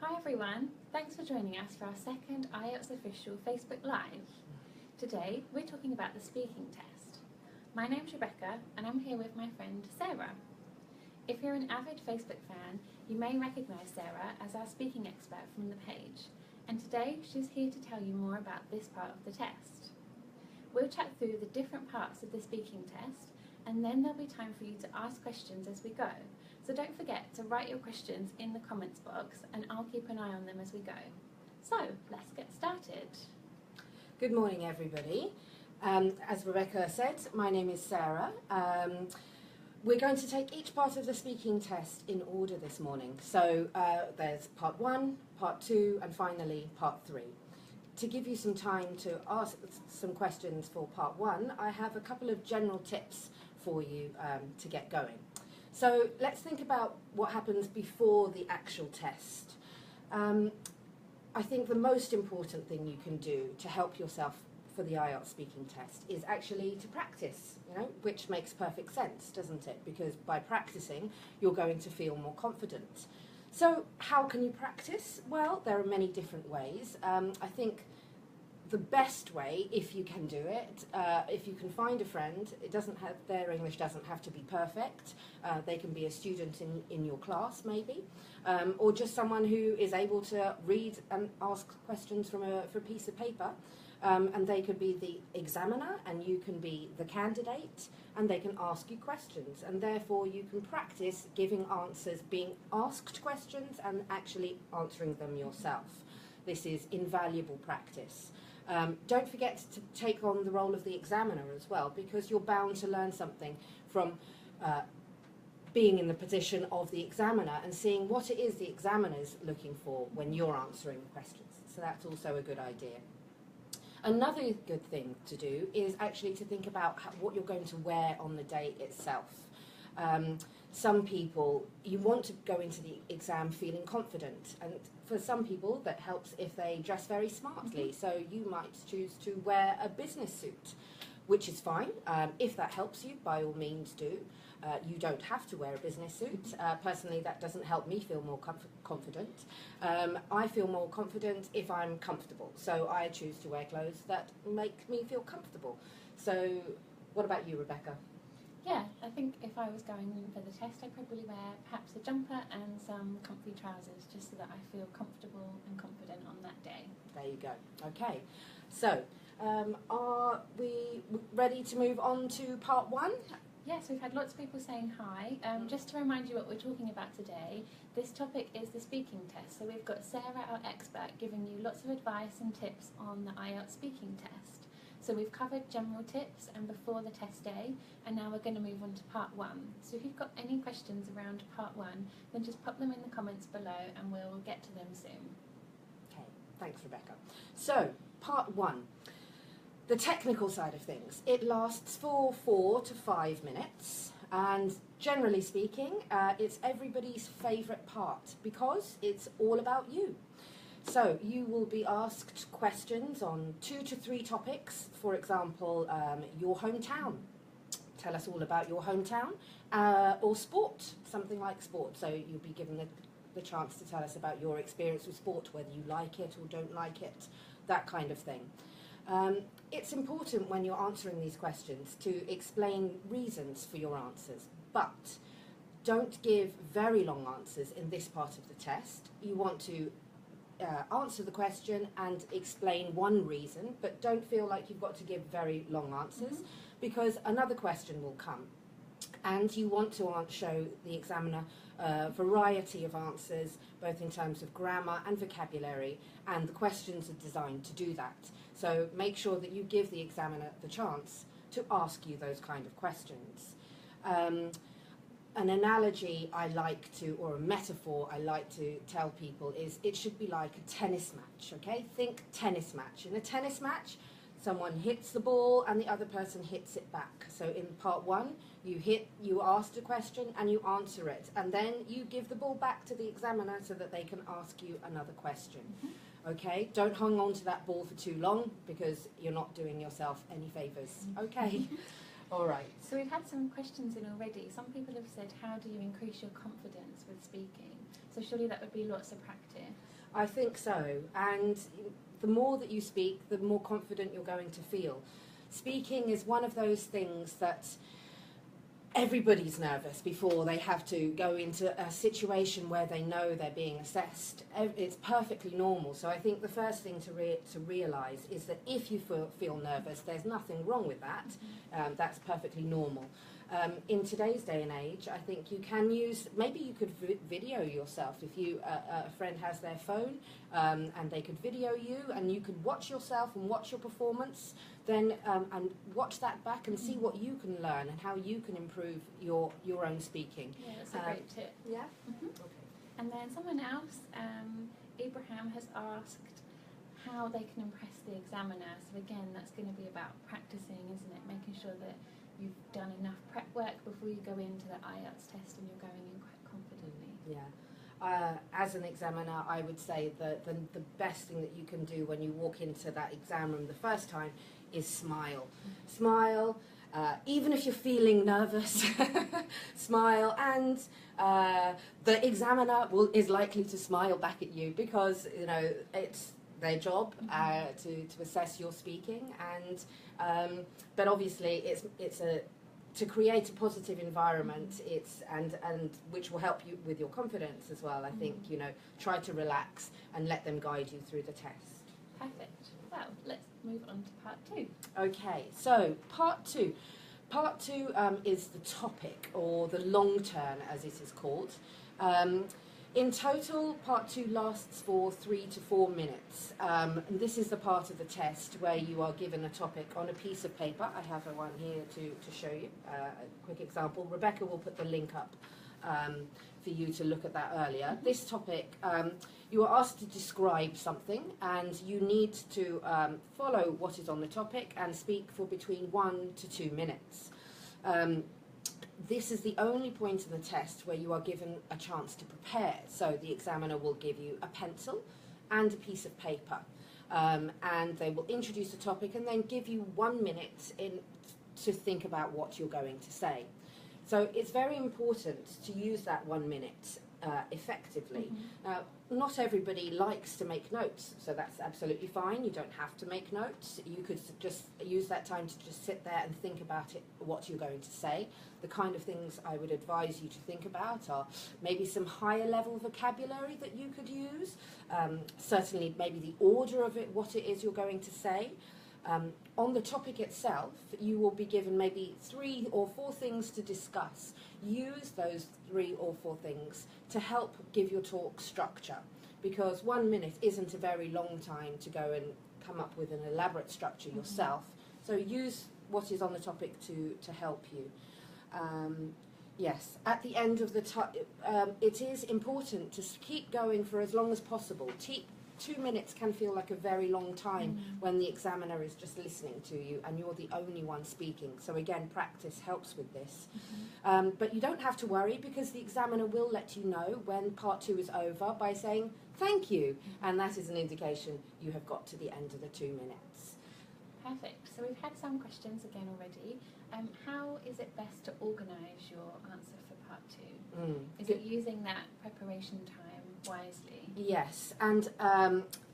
Hi everyone, thanks for joining us for our second IELTS official Facebook Live. Today we're talking about the speaking test. My name's Rebecca and I'm here with my friend Sarah. If you're an avid Facebook fan, you may recognise Sarah as our speaking expert from the page, and today she's here to tell you more about this part of the test. We'll chat through the different parts of the speaking test, and then there'll be time for you to ask questions as we go. So don't forget to write your questions in the comments box and I'll keep an eye on them as we go. So let's get started. Good morning everybody. As Rebecca said, my name is Sarah. We're going to take each part of the speaking test in order this morning. So there's part 1, part 2 and finally part 3. To give you some time to ask some questions for part 1, I have a couple of general tips for you to get going. So let's think about what happens before the actual test. I think the most important thing you can do to help yourself for the IELTS speaking test is actually to practice, which makes perfect sense, doesn't it? Because by practicing, you're going to feel more confident. So how can you practice? Well, there are many different ways. I think the best way, if you can do it, if you can find a friend, their English doesn't have to be perfect. They can be a student in your class, maybe, or just someone who is able to read and ask questions from a piece of paper. And they could be the examiner, and you can be the candidate, and they can ask you questions, and therefore you can practice giving answers, being asked questions, and actually answering them yourself. This is invaluable practice. Don't forget to take on the role of the examiner as well, because you're bound to learn something from being in the position of the examiner and seeing what it is the examiner's looking for when you're answering questions. So that's also a good idea. Another good thing to do is actually to think about what you're going to wear on the day itself. Some people, you want to go into the exam feeling confident, and for some people that helps if they dress very smartly. So you might choose to wear a business suit, which is fine. If that helps you, by all means do. You don't have to wear a business suit. Personally, that doesn't help me feel more confident. I feel more confident if I'm comfortable, so I choose to wear clothes that make me feel comfortable. So what about you, Rebecca? Yeah, I think if I was going in for the test, I'd probably wear perhaps a jumper and some comfy trousers, just so that I feel comfortable and confident on that day. There you go. Okay, so are we ready to move on to part 1? Yes, we've had lots of people saying hi. Just to remind you what we're talking about today, this topic is the speaking test. So we've got Sarah, our expert, giving you lots of advice and tips on the IELTS speaking test. So we've covered general tips and before the test day, and now we're going to move on to part 1. So if you've got any questions around part 1, then just pop them in the comments below and we'll get to them soon. Okay, thanks Rebecca. So, part 1. The technical side of things. It lasts for 4 to 5 minutes, and generally speaking, it's everybody's favourite part because it's all about you. So you will be asked questions on 2 to 3 topics. For example, your hometown. Tell us all about your hometown, or sport, something like sport. So you'll be given the chance to tell us about your experience with sport, whether you like it or don't like it, that kind of thing. It's important when you're answering these questions to explain reasons for your answers, but don't give very long answers in this part of the test. You want to answer the question and explain one reason, but don't feel like you've got to give very long answers, because another question will come. And you want to show the examiner a variety of answers, both in terms of grammar and vocabulary, and the questions are designed to do that. So make sure that you give the examiner the chance to ask you those kind of questions. An analogy I like to, or a metaphor I like to tell people is it should be like a tennis match, okay? Think tennis match. In a tennis match, someone hits the ball and the other person hits it back. So in part 1, you asked a question and you answer it, and then you give the ball back to the examiner so that they can ask you another question. Okay? Don't hang on to that ball for too long, because you're not doing yourself any favours. Okay? All right. So we've had some questions in already. Some people have said, how do you increase your confidence with speaking? So surely that would be lots of practice. I think so. And the more that you speak, the more confident you're going to feel. Speaking is one of those things that everybody's nervous before they have to go into a situation where they know they're being assessed. It's perfectly normal. So I think the first thing to realise is that if you feel nervous, there's nothing wrong with that. That's perfectly normal. In today's day and age, I think you can use, maybe you could video yourself. If you a friend has their phone and they could video you and you could watch yourself and watch your performance, then and watch that back and see what you can learn and how you can improve your own speaking. Yeah, that's a great tip. Yeah? Okay. And then someone else, Abraham, has asked how they can impress the examiner. So again, that's going to be about practicing, isn't it? Making sure that you've done enough prep work before you go into the IELTS test and you're going in quite confidently. Yeah. As an examiner, I would say that the best thing that you can do when you walk into that exam room the first time is smile. Smile, even if you're feeling nervous, smile, and the examiner is likely to smile back at you because, you know, it's their job to assess your speaking, and but obviously it's to create a positive environment. It's and which will help you with your confidence as well. I think, you know, try to relax and let them guide you through the test. Perfect. Well, let's move on to part 2. Okay, so part 2. Part 2 is the topic, or the long turn as it is called. In total, part 2 lasts for 3 to 4 minutes. And this is the part of the test where you are given a topic on a piece of paper. I have one here to show you, a quick example. Rebecca will put the link up for you to look at that earlier. This topic, you are asked to describe something, and you need to follow what is on the topic and speak for between 1 to 2 minutes. This is the only point in the test where you are given a chance to prepare. So the examiner will give you a pencil and a piece of paper, and they will introduce the topic and then give you 1 minute to think about what you're going to say. So it's very important to use that 1 minute effectively. Now, not everybody likes to make notes, so that's absolutely fine. You don't have to make notes. You could just use that time to just sit there and think about it, what you're going to say. The kind of things I would advise you to think about are maybe some higher level vocabulary that you could use, certainly maybe the order of it, what it is you're going to say. On the topic itself, you will be given maybe 3 or 4 things to discuss. Use those 3 or 4 things to help give your talk structure, because 1 minute isn't a very long time to go and come up with an elaborate structure yourself. So use what is on the topic to help you. Yes, at the end of the it is important to keep going for as long as possible. 2 minutes can feel like a very long time when the examiner is just listening to you and you're the only one speaking. So again, practice helps with this. But you don't have to worry, because the examiner will let you know when part 2 is over by saying thank you, and that is an indication you have got to the end of the 2 minutes. Perfect. So we've had some questions again already. How is it best to organise your answer for part 2? Is it using that preparation time wisely? Yes, and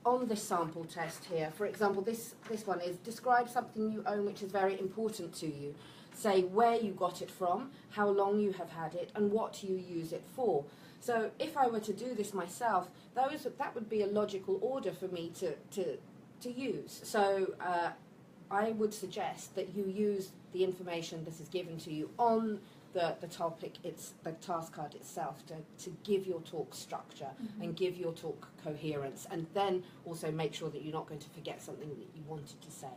on this sample test here, for example, this one is describe something you own which is very important to you. Say where you got it from, how long you have had it, and what you use it for. So if I were to do this myself, that would be a logical order for me to use. So I would suggest that you use the information that is given to you on the topic, it's the task card itself, to give your talk structure and give your talk coherence, and then also make sure that you're not going to forget something that you wanted to say.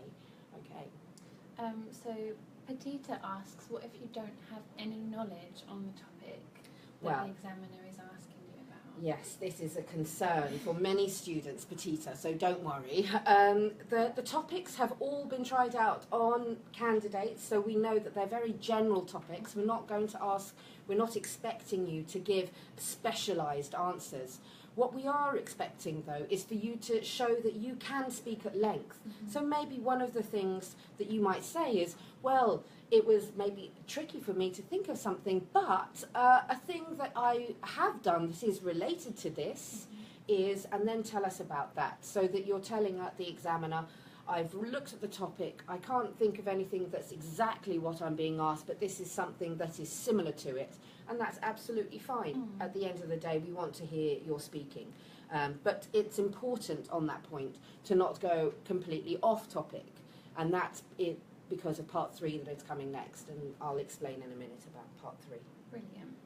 Okay. So Petita asks, what if you don't have any knowledge on the topic that the examiner is asking you about? Yes, this is a concern for many students, Petita, so don't worry. The topics have all been tried out on candidates, so we know that they're very general topics. We're not expecting you to give specialised answers. What we are expecting, though, is for you to show that you can speak at length. So maybe one of the things that you might say is, well, it was maybe tricky for me to think of something, but a thing that I have done that is related to this is, and then tell us about that, so that you're telling the examiner, I've looked at the topic, I can't think of anything that's exactly what I'm being asked, but this is something that is similar to it, and that's absolutely fine. At the end of the day, we want to hear your speaking. But it's important on that point to not go completely off topic, and that's it because of part 3 that is coming next, and I'll explain in a minute about part 3. Brilliant.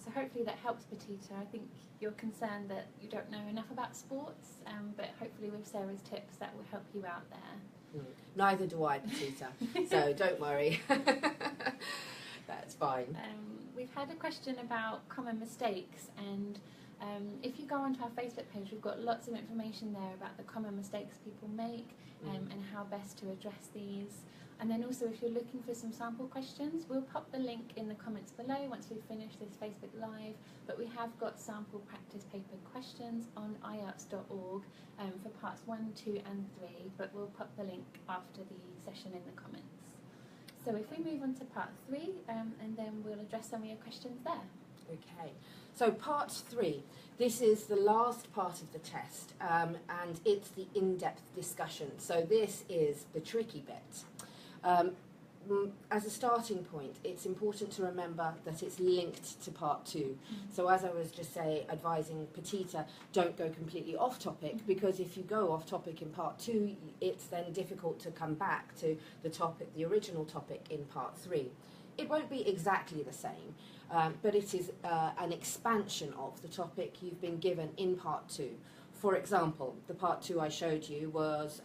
So hopefully that helps, Petita. I think you're concerned that you don't know enough about sports, but hopefully with Sarah's tips that will help you out there. Neither do I, Petita, so don't worry. That's fine. We've had a question about common mistakes, and if you go onto our Facebook page, we've got lots of information there about the common mistakes people make and how best to address these. And then also, if you're looking for some sample questions, we'll pop the link in the comments below once we finish this Facebook Live. But we have got sample practice paper questions on IELTS.org for parts 1, 2 and 3, but we'll pop the link after the session in the comments. So if we move on to part 3, and then we'll address some of your questions there. Okay, so part 3, this is the last part of the test, and it's the in-depth discussion. So this is the tricky bit. As a starting point, it's important to remember that it's linked to part 2. So as I was just advising Petita, don't go completely off topic, because if you go off topic in part 2, it's then difficult to come back to the topic, the original topic in part 3. It won't be exactly the same, but it is an expansion of the topic you've been given in part 2. For example, the part 2 I showed you was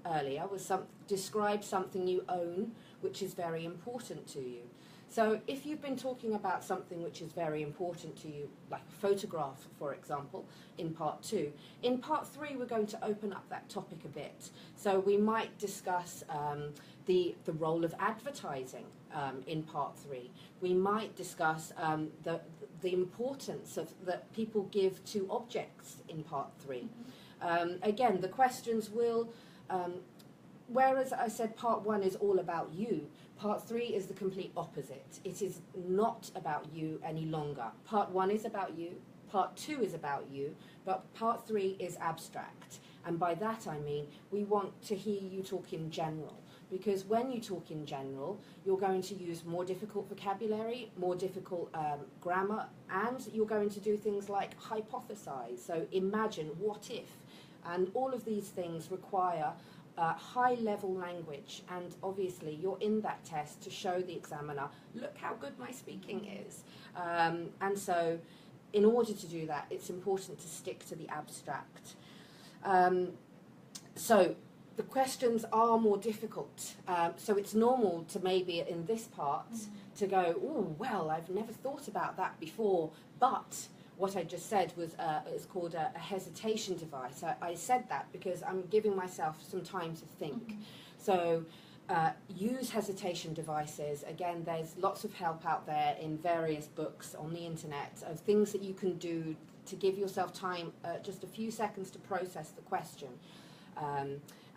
earlier was describe something you own which is very important to you. So if you've been talking about something which is very important to you, like a photograph, for example, in part 2, in part 3 we're going to open up that topic a bit. So we might discuss the role of advertising in part 3. We might discuss the importance that people give to objects in part 3. Again, the questions will, whereas I said part 1 is all about you, part 3 is the complete opposite. It is not about you any longer. Part 1 is about you, part 2 is about you, but part 3 is abstract. And by that I mean we want to hear you talk in general. Because when you talk in general, you're going to use more difficult vocabulary, more difficult grammar, and you're going to do things like hypothesize, so imagine, what if, and all of these things require high-level language, and obviously you're in that test to show the examiner, look how good my speaking is. And so in order to do that, it's important to stick to the abstract. So the questions are more difficult, so it's normal to maybe in this part to go, oh, well, I've never thought about that before, but what I just said was it's called a hesitation device. I said that because I'm giving myself some time to think. So use hesitation devices. Again, there's lots of help out there in various books on the internet of things that you can do to give yourself time, just a few seconds to process the question.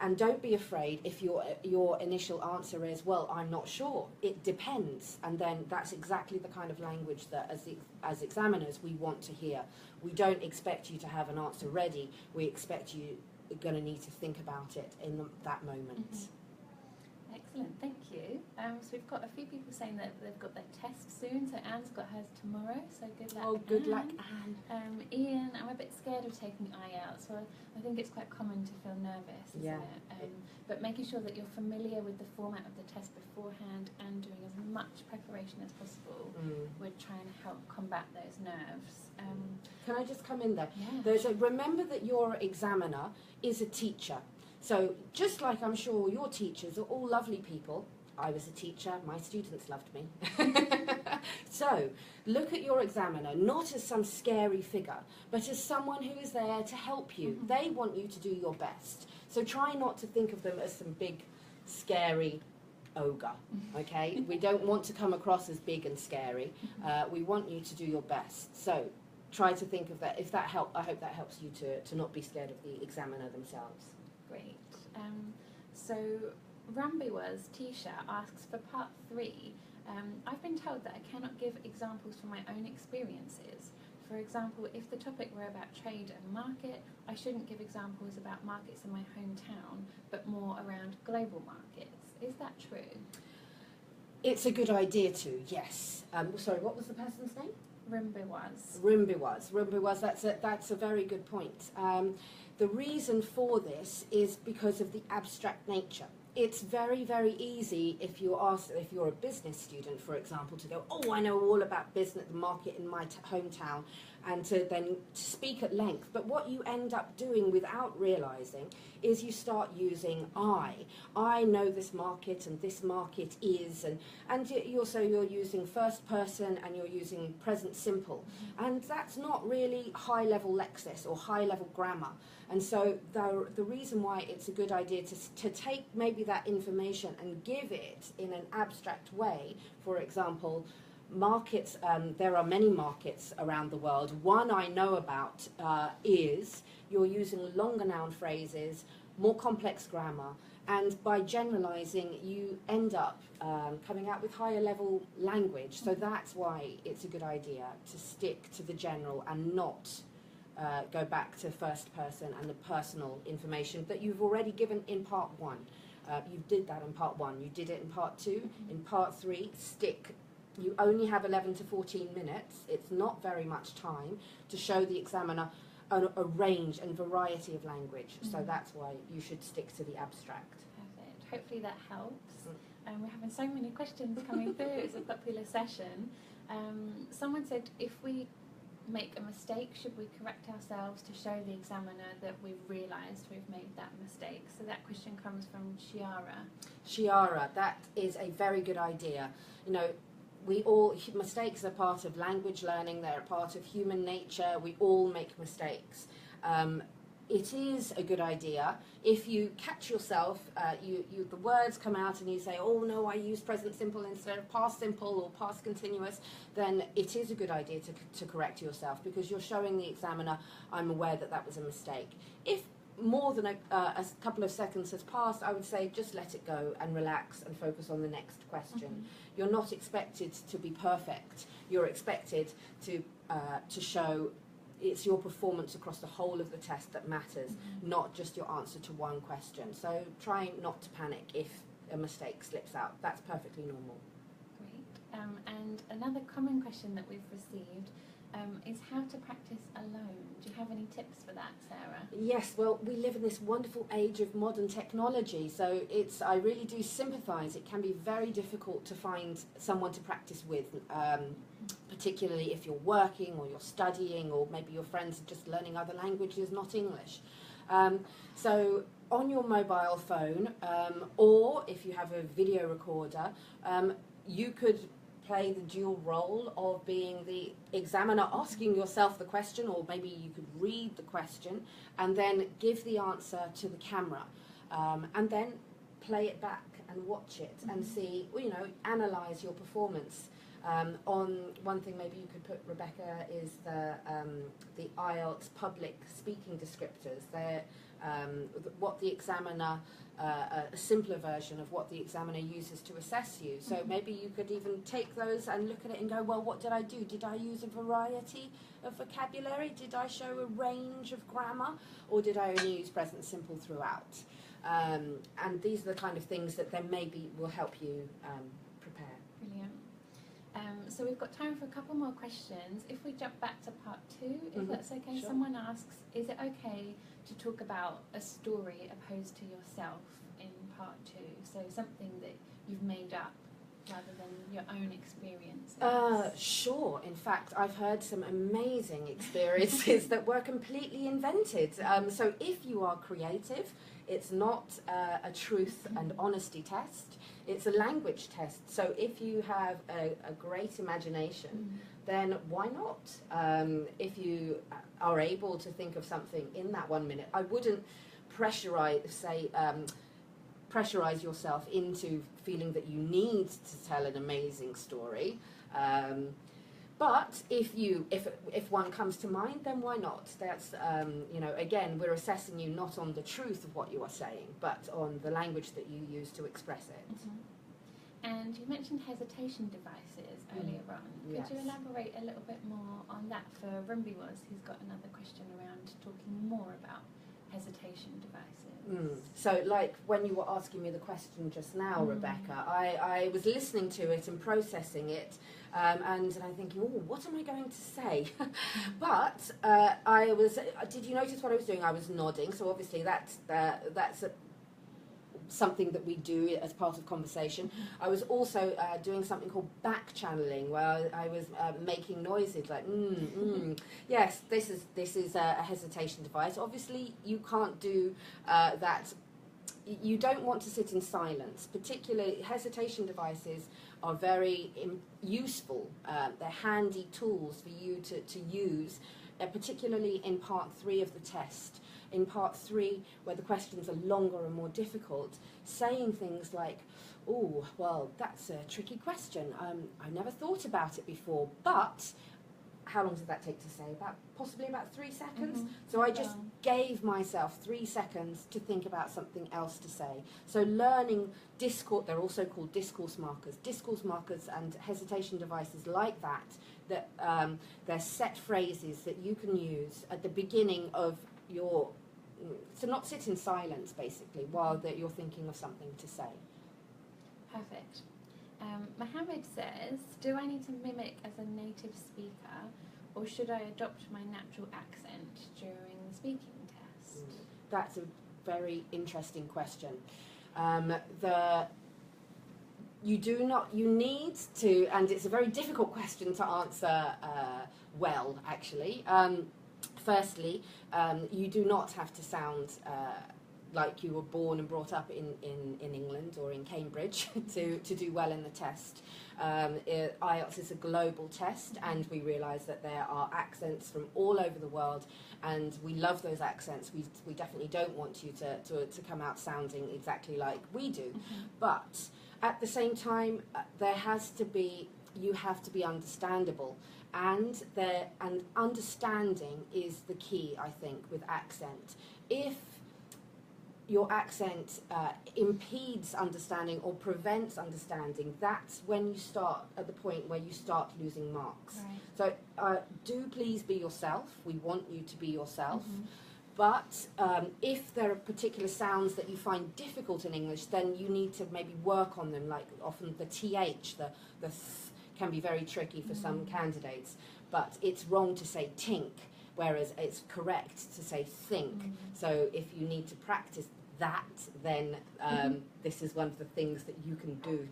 And don't be afraid if your initial answer is, well, I'm not sure, it depends. And then that's exactly the kind of language that as examiners we want to hear. We don't expect you to have an answer ready. We expect you are going to need to think about it in that moment. Excellent, thank you. So we've got a few people saying that they've got their test soon, so Anne's got hers tomorrow, so good luck. Oh, good luck, Anne. Ian, I'm a bit scared of taking IELTS, so I think it's quite common to feel nervous, isn't it? But making sure that you're familiar with the format of the test beforehand and doing as much preparation as possible would try and help combat those nerves. Can I just come in there? Yeah. Remember that your examiner is a teacher. So just like I'm sure your teachers are all lovely people, I was a teacher, my students loved me. So look at your examiner not as some scary figure, but as someone who is there to help you. They want you to do your best. So try not to think of them as some big, scary ogre, okay? We don't want to come across as big and scary. We want you to do your best. So try to think of that. If that helps, I hope that helps you to not be scared of the examiner themselves. Great. So Rambiwa's Tisha asks, for part 3, I've been told that I cannot give examples from my own experiences. For for example, if the topic were about trade and market, I shouldn't give examples about markets in my hometown, but more around global markets. Is that true? It's a good idea to, yes. Sorry, what was the person's name? Rimbiwaz. That's a very good point. The reason for this is because of the abstract nature. It's very, very easy if you're a business student, for example, to go, oh, I know all about business, the market in my hometown, and to then speak at length. But what you end up doing without realising is you start using I. I know this market and this market is, and you're using first person and you're using present simple. And that's not really high-level lexis or high-level grammar. And so the reason why it's a good idea to take maybe that information and give it in an abstract way, for example, markets, there are many markets around the world. One I know about is you're using longer noun phrases, more complex grammar, and by generalizing you end up coming out with higher level language. So that's why it's a good idea to stick to the general and not go back to first person and the personal information that you've already given in part one. You did that in part one, you did it in part two, in part three, stick. You only have 11 to 14 minutes, it's not very much time to show the examiner a range and variety of language. So that's why you should stick to the abstract. Perfect. Hopefully that helps. We're having so many questions coming through. It's a popular session. Someone said, if we make a mistake, should we correct ourselves to show the examiner that we've realised we've made that mistake? So that question comes from Shiara, that is a very good idea. You know, mistakes are part of language learning, they're a part of human nature, we all make mistakes. It is a good idea if you catch yourself, the words come out and you say, oh no, I use present simple instead of past simple or past continuous, then it is a good idea to correct yourself, because you're showing the examiner, I'm aware that that was a mistake. If more than a couple of seconds has passed, I would say just let it go and relax and focus on the next question. You're not expected to be perfect. You're expected to show it's your performance across the whole of the test that matters, not just your answer to one question. So try not to panic if a mistake slips out. That's perfectly normal. Great. And another common question that we've received is how to practice alone. Do you have any tips for that, Sarah? Yes, well, we live in this wonderful age of modern technology, so I really do sympathise. It can be very difficult to find someone to practice with, particularly if you're working or you're studying, or maybe your friends are just learning other languages, not English. So on your mobile phone, or if you have a video recorder, you could play the dual role of being the examiner, asking yourself the question, or maybe you could read the question and then give the answer to the camera, and then play it back and watch it and see, analyse your performance. On one thing maybe you could put, Rebecca, is the IELTS public speaking descriptors. They're what the examiner, a simpler version of what the examiner uses to assess you. So maybe you could even take those and look at it and go, well, what did I do? Did I use a variety of vocabulary? Did I show a range of grammar? Or did I only use present simple throughout? And these are the kind of things that then maybe will help you prepare. Brilliant. So we've got time for a couple more questions. If we jump back to part two, if that's okay. Sure. Someone asks, is it okay to talk about a story opposed to yourself in part two? So something that you've made up rather than your own experiences. Sure. In fact, I've heard some amazing experiences that were completely invented. So if you are creative, it's not a truth and honesty test. It's a language test. So if you have a great imagination, then why not? If you are able to think of something in that 1 minute, I wouldn't pressurize yourself into feeling that you need to tell an amazing story. But if one comes to mind, then why not? That's again, we're assessing you not on the truth of what you are saying, but on the language that you use to express it. And you mentioned hesitation devices earlier on. Yes. Could you elaborate a little bit more on that for Rumby Was, who's got another question around talking more about hesitation devices? So, like when you were asking me the question just now, Rebecca, I was listening to it and processing it, and I'm thinking, oh, what am I going to say? But did you notice what I was doing? I was nodding, so obviously that's something that we do as part of conversation. I was also doing something called back channeling, where I was making noises like yes, this is a hesitation device. Obviously you can't do that. You don't want to sit in silence. Particularly hesitation devices are very useful. They're handy tools for you to use, particularly in part 3 of the test. In part 3, where the questions are longer and more difficult, saying things like, oh, well, that's a tricky question. I never thought about it before, but how long did that take to say? Possibly about 3 seconds. So I just gave myself 3 seconds to think about something else to say. So learning discourse, they're also called discourse markers and hesitation devices like that they're set phrases that you can use at the beginning of your, to not sit in silence basically while you're thinking of something to say. Perfect. Mohammed says, do I need to mimic as a native speaker, or should I adopt my natural accent during the speaking test? That's a very interesting question. You need to, and it's a very difficult question to answer well, actually. Firstly, you do not have to sound like you were born and brought up in England or in Cambridge to do well in the test. IELTS is a global test, and we realise that there are accents from all over the world, and we love those accents. We definitely don't want you to come out sounding exactly like we do. But at the same time, you have to be understandable. And understanding is the key, I think, with accent. If your accent impedes understanding or prevents understanding, that's when you start at the point where you start losing marks. Right. So do please be yourself. We want you to be yourself. But if there are particular sounds that you find difficult in English, then you need to maybe work on them, like often the TH, the th can be very tricky for some candidates, but it's wrong to say tink, whereas it's correct to say think. So if you need to practice that, then this is one of the things that you can do.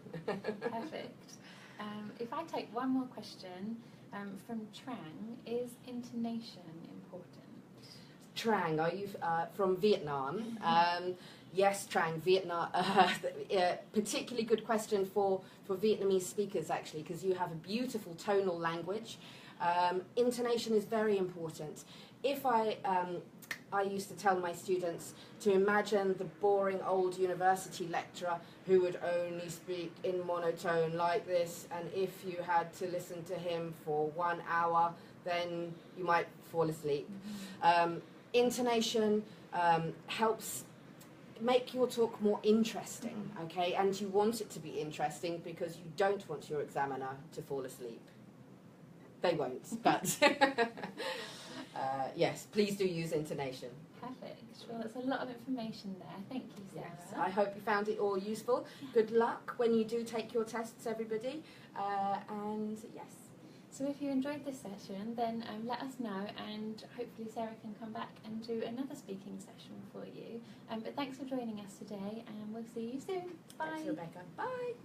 Perfect. If I take one more question from Trang, is intonation important? Trang, are you from Vietnam? Yes, Trang, Vietnam. Particularly good question for Vietnamese speakers, actually, because you have a beautiful tonal language. Intonation is very important. If I used to tell my students to imagine the boring old university lecturer who would only speak in monotone like this, and if you had to listen to him for 1 hour, then you might fall asleep. Intonation helps make your talk more interesting, okay? And you want it to be interesting because you don't want your examiner to fall asleep. They won't, but yes, please do use intonation. Perfect. Well, that's a lot of information there. Thank you, Sarah. Yes, I hope you found it all useful. Good luck when you do take your tests, everybody. And yes. So if you enjoyed this session, then let us know, and hopefully Sarah can come back and do another speaking session for you. But thanks for joining us today, and we'll see you soon. Bye. Thanks, Rebecca. Bye.